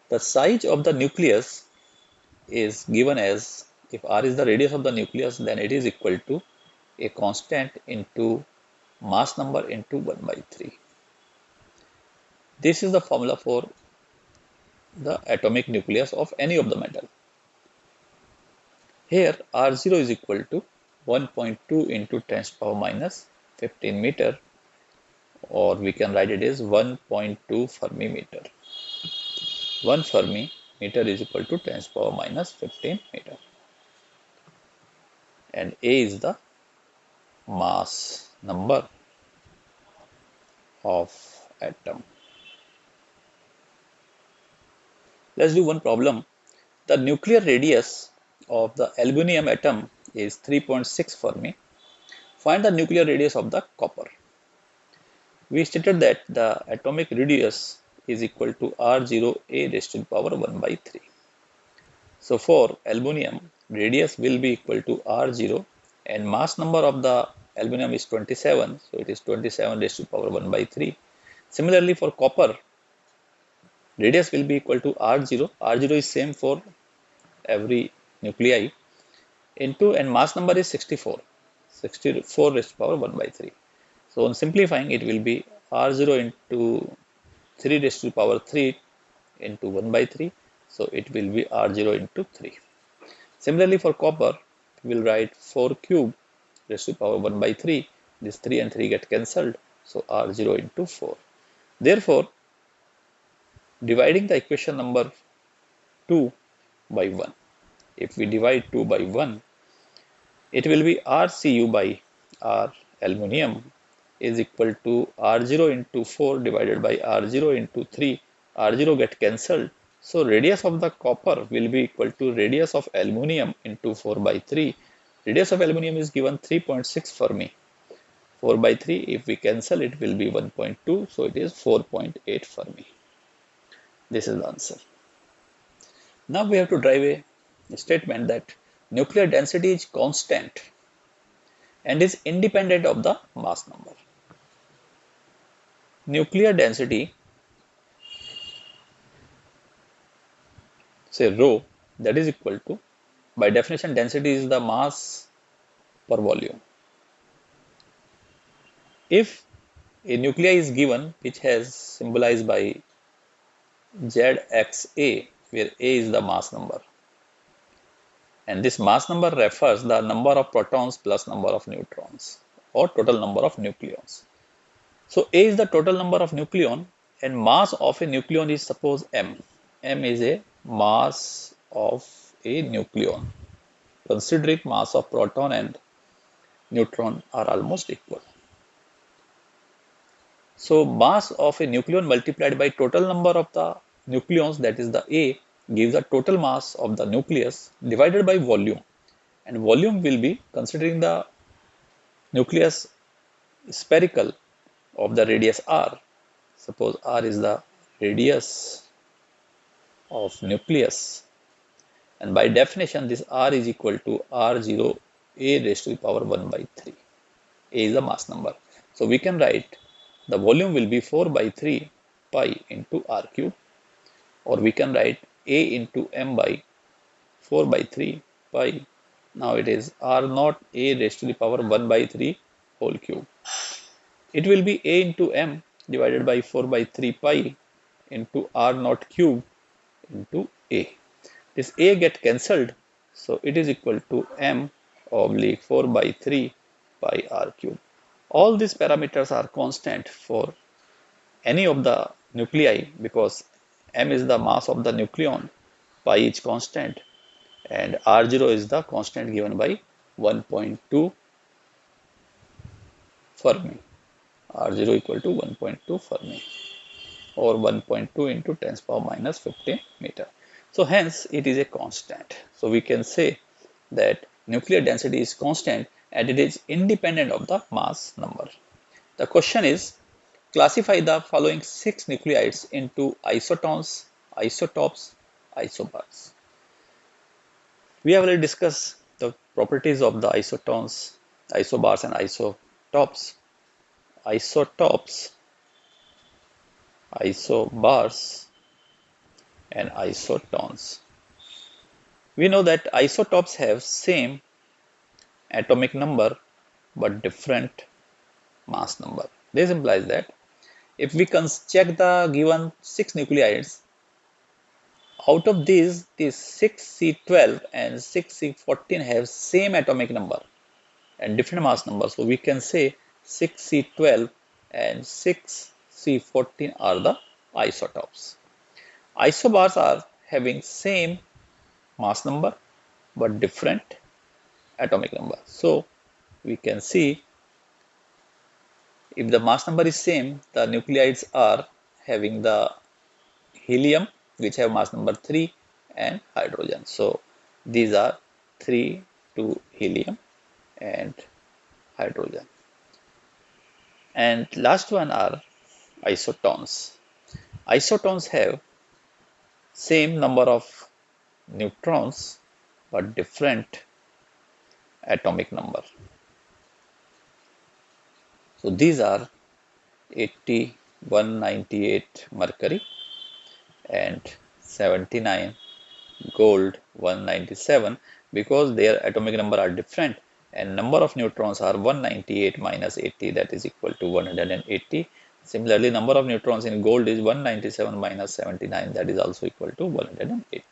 The size of the nucleus is given as, if r is the radius of the nucleus, then it is equal to a constant into mass number into 1 by 3. This is the formula for the atomic nucleus of any of the metal. Here R0 is equal to 1.2 into 10 to the power minus 15 meter, or we can write it as 1.2 Fermi meter. 1 Fermi meter is equal to 10 to the power minus 15 meter. And A is the mass number of atom. Let's do one problem. The nuclear radius of the aluminum atom is 3.6 Fermi. Find the nuclear radius of the copper. We stated that the atomic radius is equal to R0 a raised to the power 1 by 3. So for aluminum, radius will be equal to R0, and mass number of the aluminum is 27, so it is 27 raised to the power 1 by 3. Similarly for copper, radius will be equal to R0. R0 is same for every nuclei into, and mass number is 64. 64 raised to the power 1 by 3. So on simplifying, it will be R0 into 3 raised to the power 3 into 1 by 3. So it will be R0 into 3. Similarly for copper, we will write 4 cube raised to the power 1 by 3. This 3 and 3 get cancelled. So R0 into 4. Therefore, dividing the equation number 2 by 1. If we divide 2 by 1, it will be RCu by R aluminum is equal to R0 into 4 divided by R0 into 3. R0 get cancelled. So radius of the copper will be equal to radius of aluminum into 4 by 3. Radius of aluminum is given 3.6 Fermi. 4 by 3, if we cancel, it will be 1.2. So it is 4.8 Fermi. This is the answer. Now we have to drive a statement that nuclear density is constant and is independent of the mass number. Nuclear density, say rho, that is equal to, by definition, density is the mass per volume. If a nuclei is given which has symbolized by ZXA, where A is the mass number, and this mass number refers the number of protons plus number of neutrons, or total number of nucleons. So A is the total number of nucleon, and mass of a nucleon is suppose M. M is a mass of a nucleon, considering mass of proton and neutron are almost equal. So mass of a nucleon multiplied by total number of the nucleons, that is the A, gives the total mass of the nucleus divided by volume, and volume will be considering the nucleus spherical of the radius r. Suppose r is the radius of nucleus, and by definition this r is equal to R0 a raised to the power 1 by 3. A is the mass number. So we can write the volume will be 4 by 3 pi into r cube, or we can write A into m by 4 by 3 pi. Now it is r naught a raised to the power 1 by 3 whole cube. It will be A into m divided by 4 by 3 pi into r naught cube into A. This A get cancelled, so it is equal to m oblique 4 by 3 pi r cube. All these parameters are constant for any of the nuclei because m is the mass of the nucleon, pi is constant, and R0 is the constant given by 1.2 Fermi. R0 equal to 1.2 Fermi, or 1.2 into 10 to the power minus 15 meter. So hence it is a constant. So we can say that nuclear density is constant and it is independent of the mass number. The question is, classify the following 6 nuclides into isotons, isotopes, isobars. We have already discussed the properties of the isotons, isobars and isotopes. Isotopes, isobars and isotones. We know that isotopes have same atomic number but different mass number. This implies that if we check the given 6 nucleides, out of these 6C12 and 6C14 have same atomic number and different mass number. So we can say 6C12 and 6C14 are the isotopes. Isobars are having same mass number but different atomic number. So we can see if the mass number is same, the nucleides are having the helium, which have mass number 3, and hydrogen. So these are 3, 2 helium and hydrogen. And last one are isotones. Isotones have same number of neutrons but different atomic number. So these are 80, 198 mercury and 79 gold, 197, because their atomic number are different and number of neutrons are 198 minus 80, that is equal to 180. Similarly, number of neutrons in gold is 197 minus 79, that is also equal to 180.